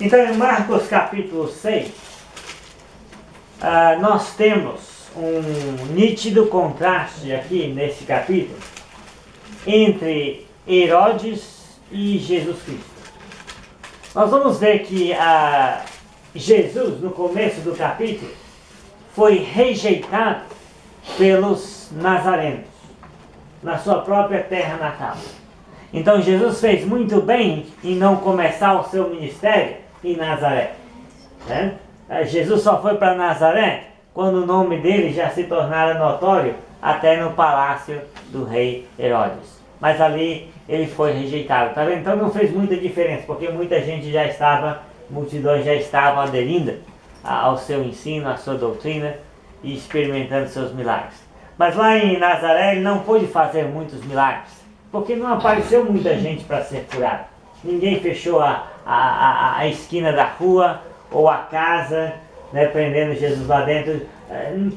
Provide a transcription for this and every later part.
Então, em Marcos capítulo 6, nós temos um nítido contraste aqui nesse capítulo entre Herodes e Jesus Cristo. Nós vamos ver que Jesus, no começo do capítulo, foi rejeitado pelos nazarenos, na sua própria terra natal. Então Jesus fez muito bem em não começar o seu ministério em Nazaré. Né? Jesus só foi para Nazaré quando o nome dele já se tornara notório até no palácio do rei Herodes. Mas ali ele foi rejeitado. Tá vendo? Então não fez muita diferença, porque muita gente já estava, multidões já estavam aderindo ao seu ensino, à sua doutrina e experimentando seus milagres. Mas lá em Nazaré ele não pôde fazer muitos milagres, porque não apareceu muita gente para ser curada. Ninguém fechou a esquina da rua ou a casa, né, prendendo Jesus lá dentro.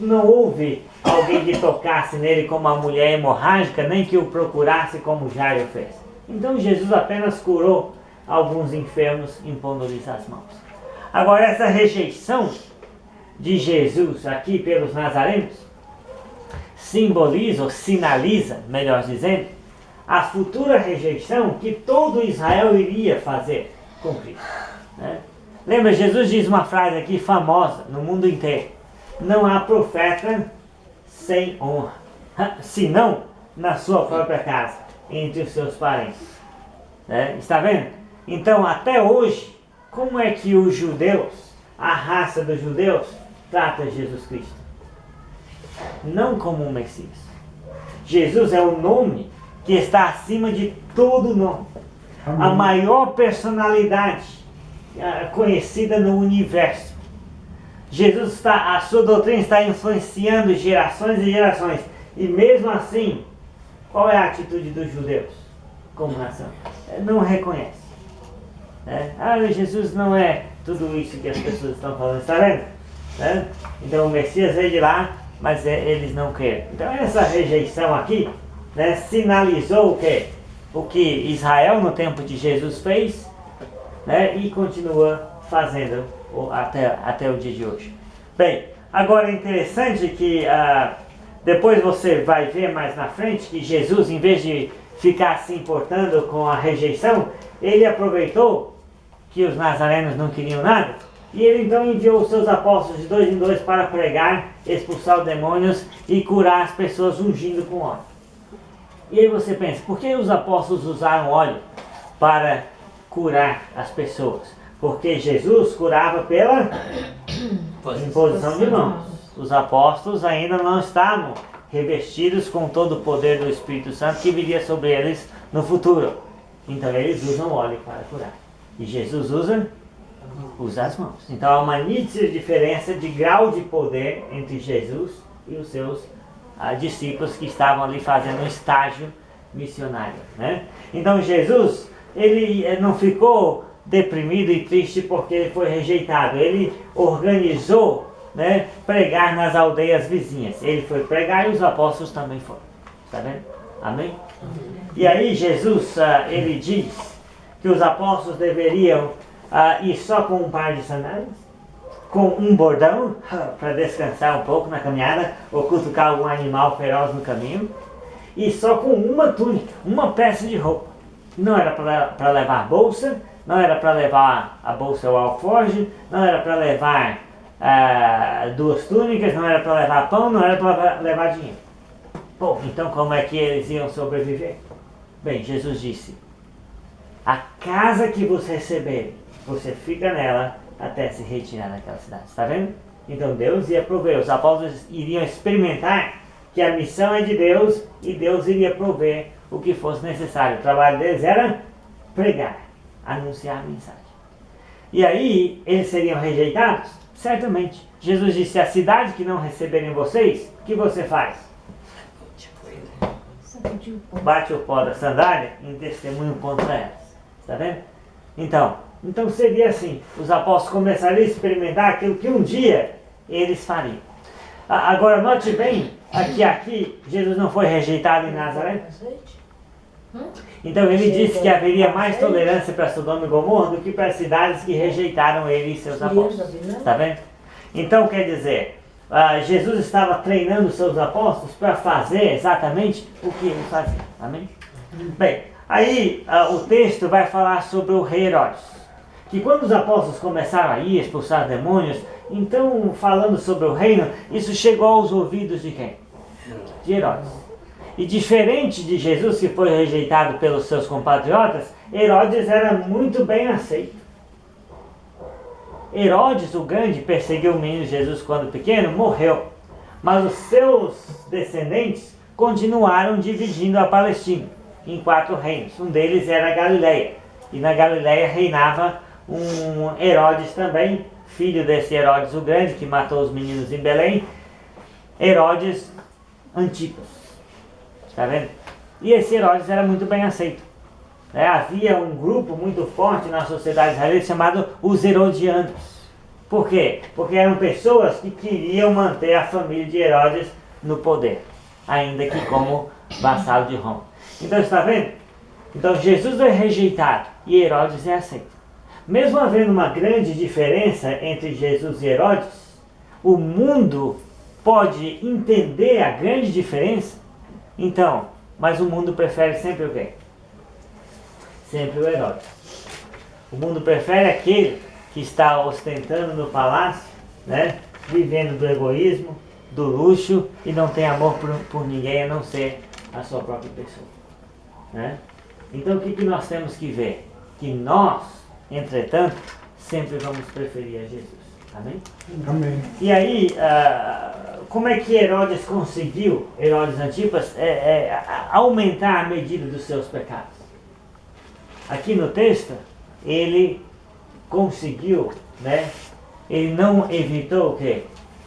Não houve alguém que tocasse nele como a mulher hemorrágica, nem que o procurasse como Jairo fez. Então Jesus apenas curou alguns enfermos impondo-lhes as mãos. Agora, essa rejeição de Jesus aqui pelos nazarenos simboliza, ou sinaliza, melhor dizendo, a futura rejeição que todo Israel iria fazer com Cristo. Né? Lembra, Jesus diz uma frase aqui famosa no mundo inteiro: não há profeta sem honra, senão na sua própria casa, entre os seus parentes. Está vendo? Então, até hoje, como é que os judeus, a raça dos judeus, trata Jesus Cristo? Não como um Messias. Jesus é o nome que está acima de todo nome. Amém. A maior personalidade conhecida no universo. Jesus a sua doutrina está influenciando gerações e gerações. E mesmo assim, qual é a atitude dos judeus como nação? Não reconhece. Jesus não é tudo isso que as pessoas estão falando, está vendo? Então o Messias veio de lá, mas eles não querem. Então essa rejeição aqui, sinalizou o quê? O que Israel no tempo de Jesus fez, e continua fazendo até o dia de hoje. Bem, agora é interessante que depois você vai ver mais na frente que Jesus, em vez de ficar se importando com a rejeição, ele aproveitou que os nazarenos não queriam nada, e ele então enviou os seus apóstolos de 2 em 2 para pregar, expulsar os demônios e curar as pessoas ungindo com óleo. E aí você pensa, por que os apóstolos usaram óleo para curar as pessoas? Porque Jesus curava pela imposição de mãos. Os apóstolos ainda não estavam revestidos com todo o poder do Espírito Santo que viria sobre eles no futuro. Então eles usam óleo para curar. E Jesus usa as mãos. Então há uma nítida diferença de grau de poder entre Jesus e os seus discípulos que estavam ali fazendo um estágio missionário. Então Jesus, ele não ficou deprimido e triste porque ele foi rejeitado. Ele organizou pregar nas aldeias vizinhas. Ele foi pregar e os apóstolos também foram. Está vendo? Amém? E aí Jesus, ele diz que os apóstolos deveriam ir só com um par de sandálias, com um bordão, para descansar um pouco na caminhada, ou cutucar algum animal feroz no caminho, e só com uma túnica, uma peça de roupa. Não era para levar bolsa, não era para levar a bolsa ou alforje, não era para levar 2 túnicas, não era para levar pão, não era para levar dinheiro. Bom, então como é que eles iam sobreviver? Bem, Jesus disse: a casa que você receber, você fica nela até se retirar daquela cidade. Está vendo? Então Deus ia prover. Os apóstolos iriam experimentar que a missão é de Deus e Deus iria prover o que fosse necessário. O trabalho deles era pregar, anunciar a mensagem. E aí, eles seriam rejeitados? Certamente. Jesus disse: a cidade que não receberem vocês, o que você faz? Bate o pó da sandália em testemunho contra elas. Está vendo? Então seria assim: os apóstolos começariam a experimentar aquilo que um dia eles fariam. Agora note bem, aqui Jesus não foi rejeitado em Nazaré. Então ele disse que haveria mais tolerância para Sodoma e Gomorra do que para as cidades que rejeitaram ele e seus apóstolos. Está vendo? Então quer dizer, Jesus estava treinando seus apóstolos para fazer exatamente o que ele fazia. Amém? Bem, aí o texto vai falar sobre o rei Herodes. Que quando os apóstolos começaram a ir expulsar demônios, então falando sobre o reino, isso chegou aos ouvidos de quem? De Herodes. E diferente de Jesus, que foi rejeitado pelos seus compatriotas, Herodes era muito bem aceito. Herodes, o grande, perseguiu o menino Jesus quando pequeno, morreu. Mas os seus descendentes continuaram dividindo a Palestina em 4 reinos. Um deles era a Galileia. E na Galileia reinava um Herodes também, filho desse Herodes o Grande, que matou os meninos em Belém, Herodes Antipas. Está vendo? E esse Herodes era muito bem aceito. Havia um grupo muito forte na sociedade israelita chamado os Herodianos. Por quê? Porque eram pessoas que queriam manter a família de Herodes no poder, ainda que como vassalo de Roma. Então está vendo? Então Jesus é rejeitado e Herodes é aceito. Mesmo havendo uma grande diferença entre Jesus e Herodes, o mundo pode entender a grande diferença. Então, mas o mundo prefere sempre o quê? Sempre o Herodes. O mundo prefere aquele que está ostentando no palácio, vivendo do egoísmo, do luxo e não tem amor por ninguém a não ser a sua própria pessoa. Então o que nós temos que ver? Que nós, entretanto, sempre vamos preferir a Jesus. Amém? Amém. E aí, como é que Herodes conseguiu, Herodes Antipas, aumentar a medida dos seus pecados? Aqui no texto, ele conseguiu, ele não evitou o quê?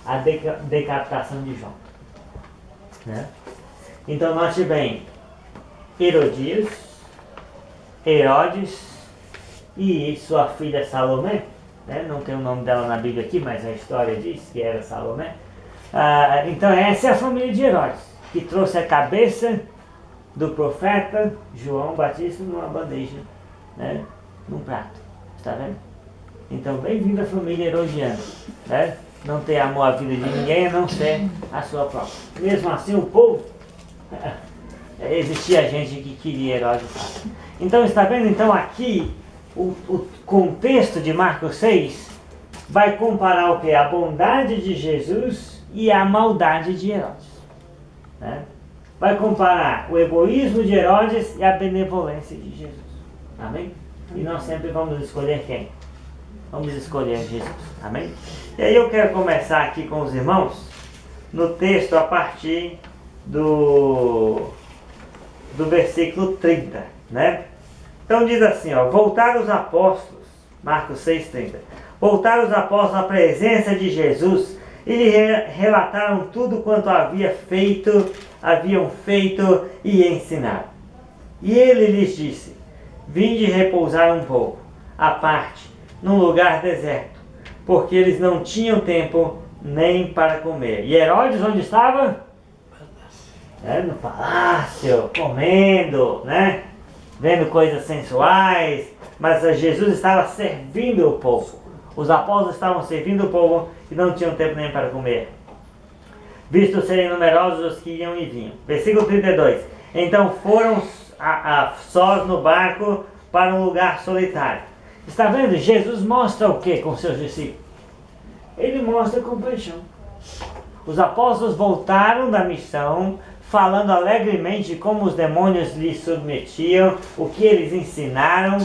A decapitação de João. Então note bem, Herodias, Herodes e sua filha Salomé, não tem o nome dela na Bíblia aqui, mas a história diz que era Salomé. Então essa é a família de Herodes, que trouxe a cabeça do profeta João Batista numa bandeja, num prato. Está vendo? Então bem-vindo à família herodiana. Não ter amor à vida de ninguém a não ser a sua própria. Mesmo assim o povo, existia gente que queria Herodes. Então está vendo? Então aqui o contexto de Marcos 6 vai comparar o que? A bondade de Jesus e a maldade de Herodes. Vai comparar o egoísmo de Herodes e a benevolência de Jesus. Amém? E nós sempre vamos escolher quem? Vamos escolher Jesus. Amém? E aí eu quero começar aqui com os irmãos no texto a partir do versículo 30, Então diz assim, voltaram os apóstolos, Marcos 6,30, voltaram os apóstolos à presença de Jesus e lhe relataram tudo quanto haviam feito e ensinado. E ele lhes disse, vinde repousar um pouco, à parte, num lugar deserto, porque eles não tinham tempo nem para comer. E Herodes onde estava? No palácio, comendo, vendo coisas sensuais, mas Jesus estava servindo o povo. Os apóstolos estavam servindo o povo e não tinham tempo nem para comer, visto serem numerosos os que iam e vinham. Versículo 32. Então foram sós no barco para um lugar solitário. Está vendo? Jesus mostra o que com seus discípulos? Ele mostra compaixão. Os apóstolos voltaram da missão falando alegremente de como os demônios lhes submetiam, o que eles ensinaram,